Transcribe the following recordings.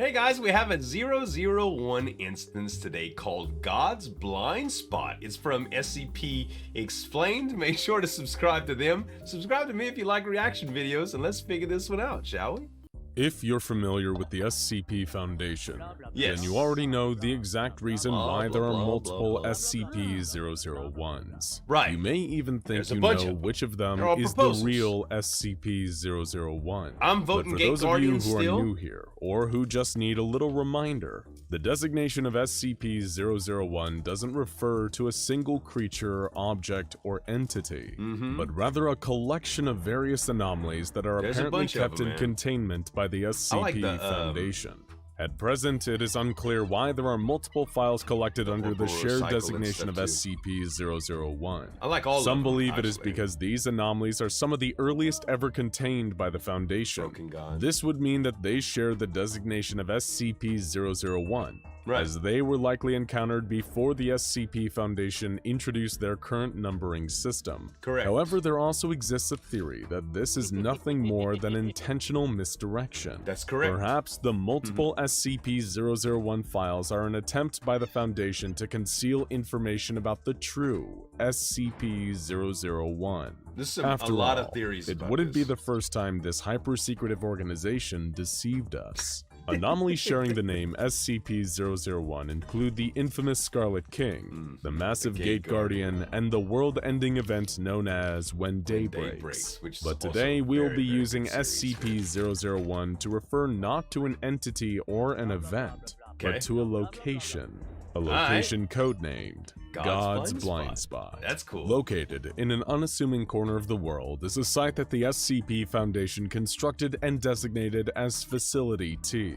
Hey guys, we have a 001 instance today called God's Blind Spot. It's from SCP Explained. Make sure to subscribe to them. Subscribe to me if you like reaction videos, and let's figure this one out, shall we? If you're familiar with the SCP Foundation, Yes. then you already know the exact reason why there are multiple blah. SCP-001s. Right. You may even think There's a you bunch know of them. which of them They're all is proposals. the real SCP-001. I'm voting But for Gate those of Guardian you who still. are new here, or who just need a little reminder, the designation of SCP-001 doesn't refer to a single creature, object, or entity, but rather a collection of various anomalies that are There's a apparently bunch of kept them, in man. containment by the SCP like the, Foundation. At present, it is unclear why there are multiple files collected under the Ouroboros shared cycle and designation of stuff, SCP-001. I like all Some of them, believe it is actually. because these anomalies are some of the earliest ever contained by the Foundation. Broken God. This would mean that they share the designation of SCP-001, Right. as they were likely encountered before the SCP Foundation introduced their current numbering system. Correct. However, there also exists a theory that this is nothing more than intentional misdirection. That's correct. Perhaps the multiple SCP-001 files are an attempt by the Foundation to conceal information about the true SCP-001. There's After a lot all, of theories it about wouldn't be this. the first time this hyper-secretive organization deceived us. Anomalies sharing the name SCP-001 include the infamous Scarlet King, the massive the Gate Gate Guardian, and the world-ending event known as When Day Day Breaks. Breaks, which is But also today we'll very, be very using good series. SCP-001 to refer not to an entity or an event, Okay. but to a location. A right. location codenamed God's Blind Blind Spot. That's cool. Located in an unassuming corner of the world is a site that the SCP Foundation constructed and designated as Facility T.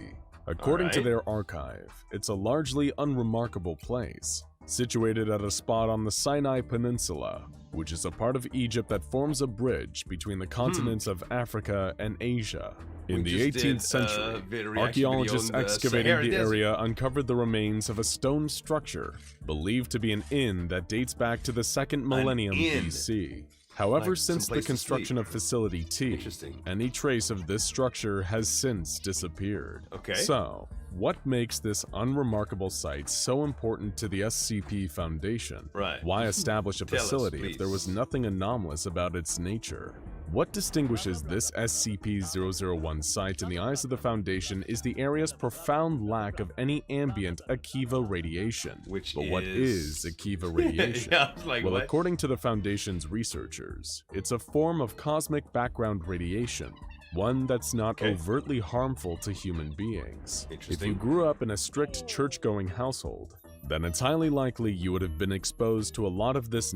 According to Alright. their archive, it's a largely unremarkable place, situated at a spot on the Sinai Peninsula, which is a part of Egypt that forms a bridge between the continents of Africa and Asia. In We the just 18th did, century, reaction archaeologists video on the excavating Sahara the Desert. area uncovered the remains of a stone structure, believed to be an inn that dates back to the 2nd millennium inn. BC. However, Like since the someplace to construction sleep. of Facility T, Interesting. any trace of this structure has since disappeared. Okay. So, what makes this unremarkable site so important to the SCP Foundation? Right. Why establish a Tell us, facility if there please. was nothing anomalous about its nature? What distinguishes this SCP-001 site in the eyes of the Foundation is the area's profound lack of any ambient Akiva radiation. Which But what is- is Akiva radiation? Yeah, I was like, Well, what? according to the Foundation's researchers, it's a form of cosmic background radiation, one that's not Okay. overtly harmful to human beings. If Interesting. you grew up in a strict church-going household, then it's highly likely you would have been exposed to a lot of this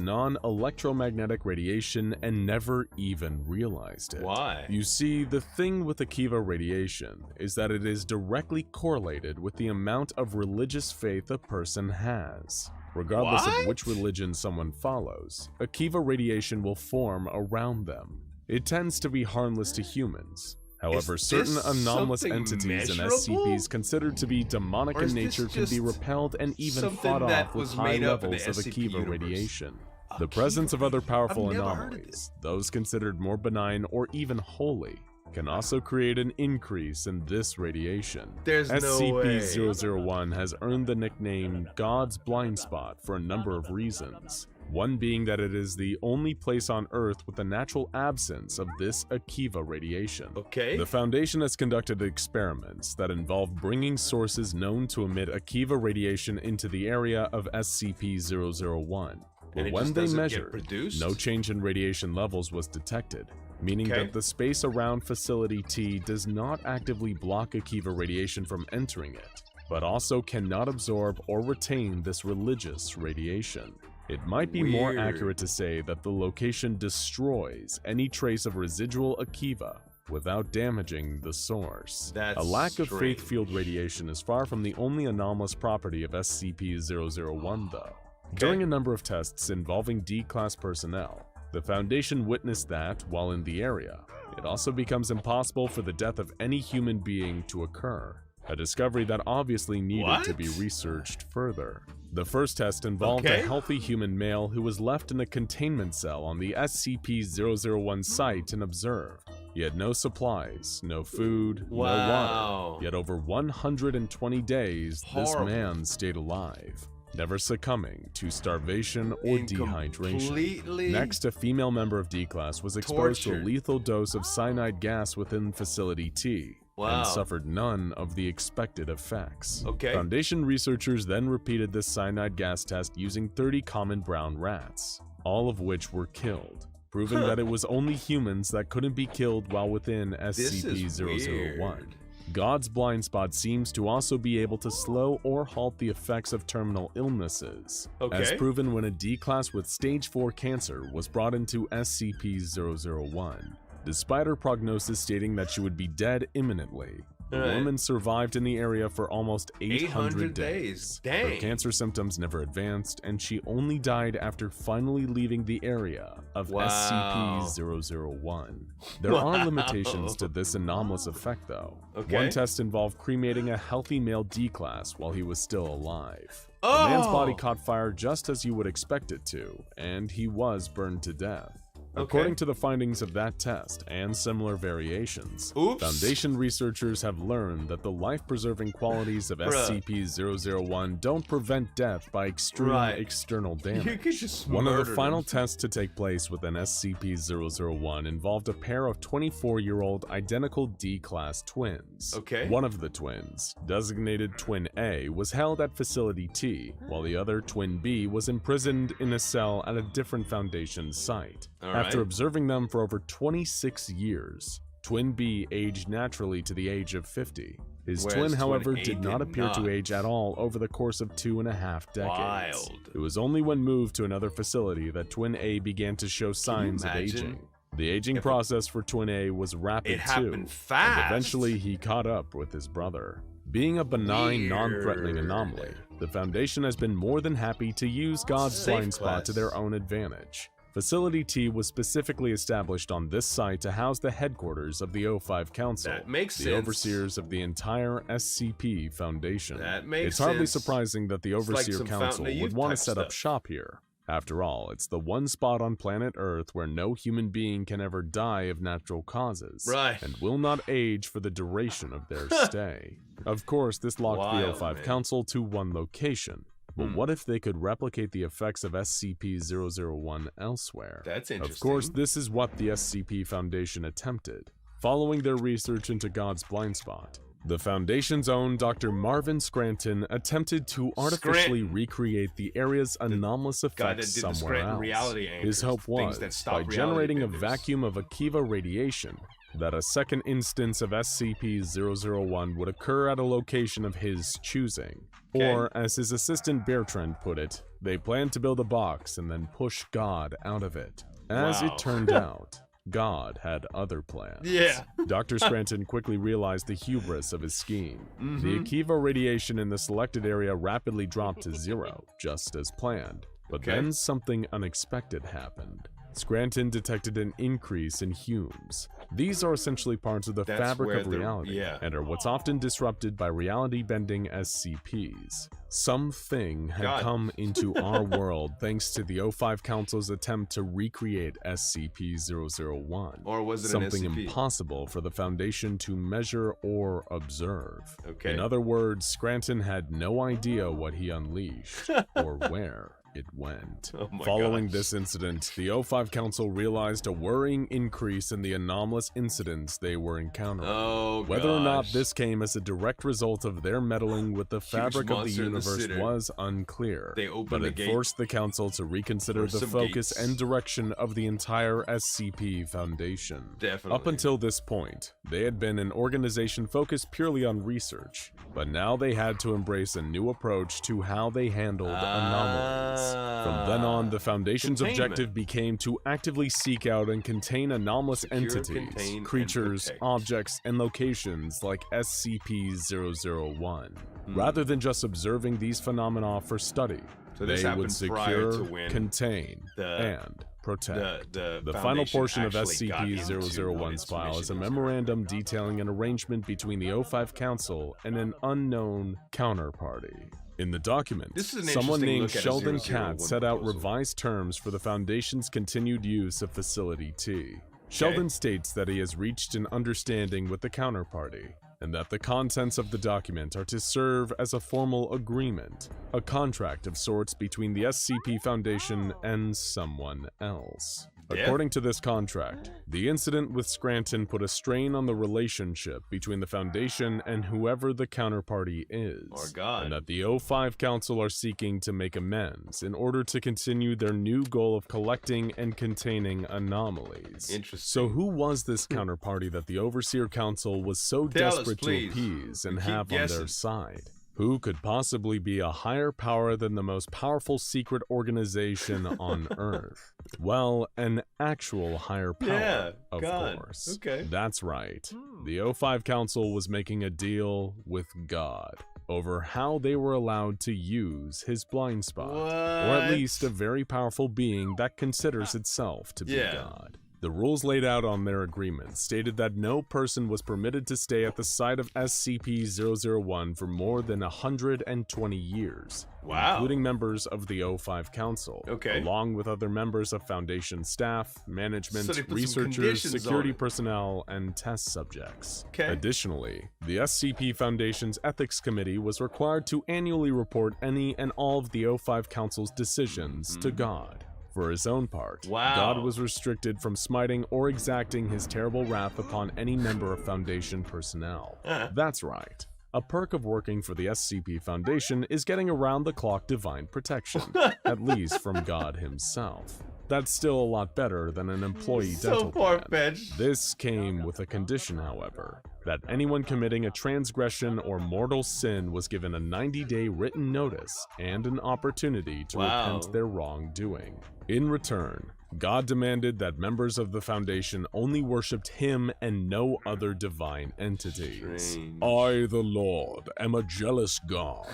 non-electromagnetic radiation and never even realized it. Why? You see, the thing with Akiva radiation is that it is directly correlated with the amount of religious faith a person has. Regardless What? of which religion someone follows, Akiva radiation will form around them. It tends to be harmless to humans. However, Is certain this anomalous something entities and measurable? SCPs considered to be demonic Or in is this nature can be just repelled and even something fought that off with was high made up in the levels of SCP Akiva universe? radiation. The Akiva presence of other radiation? powerful I've never heard of anomalies, this. those considered more benign or even holy, can also create an increase in this radiation. There's no way. SCP-001 has earned the nickname God's Blind Spot for a number of reasons. One being that it is the only place on Earth with a natural absence of this Akiva radiation. Okay. The Foundation has conducted experiments that involve bringing sources known to emit Akiva radiation into the area of SCP-001. And But it when just they doesn't get measured, produced? no change in radiation levels was detected, meaning Okay. that the space around Facility T does not actively block Akiva radiation from entering it, but also cannot absorb or retain this religious radiation. It might be more Weird. accurate to say that the location destroys any trace of residual Akiva without damaging the source. That's A lack of strange. faith field radiation is far from the only anomalous property of SCP-001 though. During a number of tests involving D-Class personnel, the Foundation witnessed that, while in the area, it also becomes impossible for the death of any human being to occur, a discovery that obviously needed to be What? researched further. The first test involved Okay. a healthy human male who was left in a containment cell on the SCP-001 site and observed. He had no supplies, no food, no Wow. water. Yet over 120 days, Horrible. this man stayed alive, never succumbing to starvation or dehydration. Completely. Next, a female member of D-Class was exposed to a Tortured. lethal dose of cyanide gas within Facility T, Wow. and suffered none of the expected effects. Okay. Foundation researchers then repeated this cyanide gas test using 30 common brown rats, all of which were killed, proving that it was only humans that couldn't be killed while within SCP-001. weird. God's blind spot seems to also be able to slow or halt the effects of terminal illnesses, as Okay. proven when a D-Class with stage 4 cancer was brought into SCP-001. Despite her prognosis stating that she would be dead imminently, the Right. woman survived in the area for almost 800 days. Her Dang. cancer symptoms never advanced, and she only died after finally leaving the area of Wow. SCP-001. There are limitations to this anomalous effect, though. Okay. One test involved cremating a healthy male D-Class while he was still alive. The Oh! man's body caught fire just as you would expect it to, and he was burned to death. According to the findings of that test and similar variations, Oops. Foundation researchers have learned that the life-preserving qualities of SCP-001 don't prevent death by extreme Right. external You damage. could just One of the murder final them. tests to take place within SCP-001 involved a pair of 24-year-old identical D-Class twins. Okay. One of the twins, designated Twin A, was held at Facility T, while the other, Twin B, was imprisoned in a cell at a different Foundation site. After Alright. observing them for over 26 years, Twin B aged naturally to the age of 50. His Whereas twin, Twin however, A did not did appear to not. age at all over the course of 2.5 decades. Wild. It was only when moved to another facility that Twin A began to show signs of imagine aging. The aging if process for Twin A was rapid It too, happened and fast. eventually he caught up with his brother. Being a benign, non-threatening Weird. anomaly, the Foundation has been more than happy to use God's Safe blind spot to class. their own advantage. Facility T was specifically established on this site to house the headquarters of the O5 Council, That makes the sense. overseers of the entire SCP Foundation. That makes It's hardly sense. surprising that the It's like Overseer some Council Fountain of would Youth want to type set up stuff. shop here. After all, it's the one spot on planet Earth where no human being can ever die of natural causes, Right. and will not age for the duration of their stay. Of course, this locked the Wild, O5 man. Council to one location. But Hmm. what if they could replicate the effects of SCP-001 elsewhere? That's interesting. Of course, this is what the SCP Foundation attempted. Following their research into God's blind spot, the Foundation's own Dr. Marvin Scranton attempted to artificially Scranton. recreate the area's anomalous guy that effects did the somewhere Scranton else. reality His anchors, hope things was, that stop by reality generating a benders. vacuum of Akiva radiation, that a second instance of SCP-001 would occur at a location of his choosing. Okay. Or, as his assistant Bertrand put it, they planned to build a box and then push God out of it. As Wow. it turned out, God had other plans. Yeah. Dr. Scranton quickly realized the hubris of his scheme. The Mhm. Akiva radiation in the selected area rapidly dropped to 0, just as planned. But Okay. then something unexpected happened. Scranton detected an increase in humes. These are essentially parts of the That's fabric where of the- reality, yeah. and are what's often disrupted by reality-bending SCPs. Something had God. come into our world thanks to the O5 Council's attempt to recreate SCP-001. Or was it Something an SCP? impossible for the Foundation to measure or observe. Okay. In other words, Scranton had no idea what he unleashed or where it went. Oh my Following gosh. this incident, the O5 Council realized a worrying increase in the anomalous incidents they were encountering. Oh, Whether or not gosh. this came as a direct result of their meddling with the fabric of the monster in the universe city. was unclear, They opened but the it gate. forced the Council to reconsider Or the some focus gates. and direction of the entire SCP Foundation. Definitely. Up until this point, they had been an organization focused purely on research, but now they had to embrace a new approach to how they handled anomalies. From then on, the Foundation's Containment. objective became to actively seek out and contain anomalous Secure, entities, contain, and creatures, protect. objects, and locations like SCP-001. Rather than just observing these phenomena for study, So this they happened would prior secure, to when contain, the- and protect. the The final Foundation portion of actually got into SCP-001's its file is a mission. memorandum detailing an arrangement between the O5 Council and an unknown counterparty. In the document, This is an someone interesting named look at a Sheldon 001 Katz set out proposal. revised terms for the Foundation's continued use of Facility T. Sheldon states that he has reached an understanding with the counterparty, and that the contents of the document are to serve as a formal agreement, a contract of sorts between the SCP Foundation and someone else. According to this contract, the incident with Scranton put a strain on the relationship between the Foundation and whoever the counterparty is, and that the O5 Council are seeking to make amends in order to continue their new goal of collecting and containing anomalies. Interesting. So who was this counterparty that the Overseer Council was so desperate to appease and have on their side? Who could possibly be a higher power than the most powerful secret organization on Earth? Well, an actual higher power, of course. Okay. That's right. The O5 Council was making a deal with God over how they were allowed to use his blind spot, or at least a very powerful being that considers itself to be God. The rules laid out on their agreement stated that no person was permitted to stay at the site of SCP-001 for more than 120 years, including members of the O5 Council, along with other members of Foundation staff, management, researchers, security personnel, and test subjects. Additionally, the SCP Foundation's Ethics Committee was required to annually report any and all of the O5 Council's decisions to God. For his own part, God was restricted from smiting or exacting his terrible wrath upon any member of Foundation personnel. That's right. A perk of working for the SCP Foundation is getting around-the-clock divine protection, at least from God himself. That's still a lot better than an employee dental plan. This came with a condition, however, that anyone committing a transgression or mortal sin was given a 90-day written notice and an opportunity to repent their wrongdoing. In return, God demanded that members of the Foundation only worshipped him and no other divine entities. I, the Lord, am a jealous God,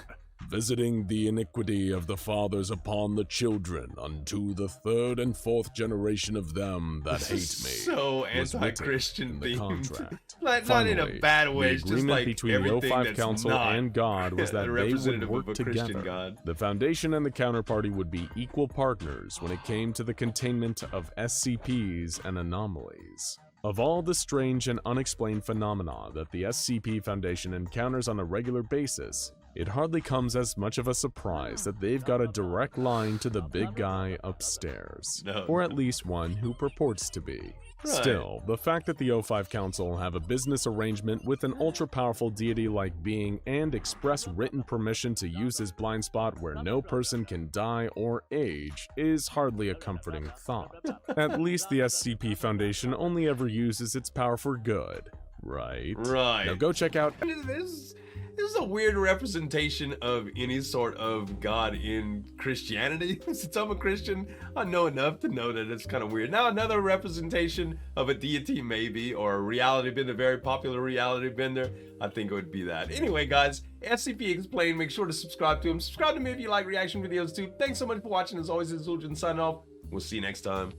visiting the iniquity of the fathers upon the children unto the third and fourth generation of them that hate me. So anti-Christian the contract. Not in a bad way. The agreement between the O5 Council and God was that they would work together. The Foundation and the counterparty would be equal partners when it came to the containment of SCPs and anomalies. Of all the strange and unexplained phenomena that the SCP Foundation encounters on a regular basis, it hardly comes as much of a surprise that they've got a direct line to the big guy upstairs, or at least one who purports to be. Still, the fact that the O5 Council have a business arrangement with an ultra-powerful deity-like being and express written permission to use his blind spot where no person can die or age is hardly a comforting thought. At least the SCP Foundation only ever uses its power for good, right? Now go check out... This is a weird representation of any sort of God in Christianity. Since I'm a Christian, I know enough to know that it's kind of weird. Now another representation of a deity maybe, or a reality bender, very popular reality bender, I think it would be that. Anyway guys, SCP Explained, make sure to subscribe to him. Subscribe to me if you like reaction videos too. Thanks so much for watching. As always, it's Zueljin signing off. We'll see you next time.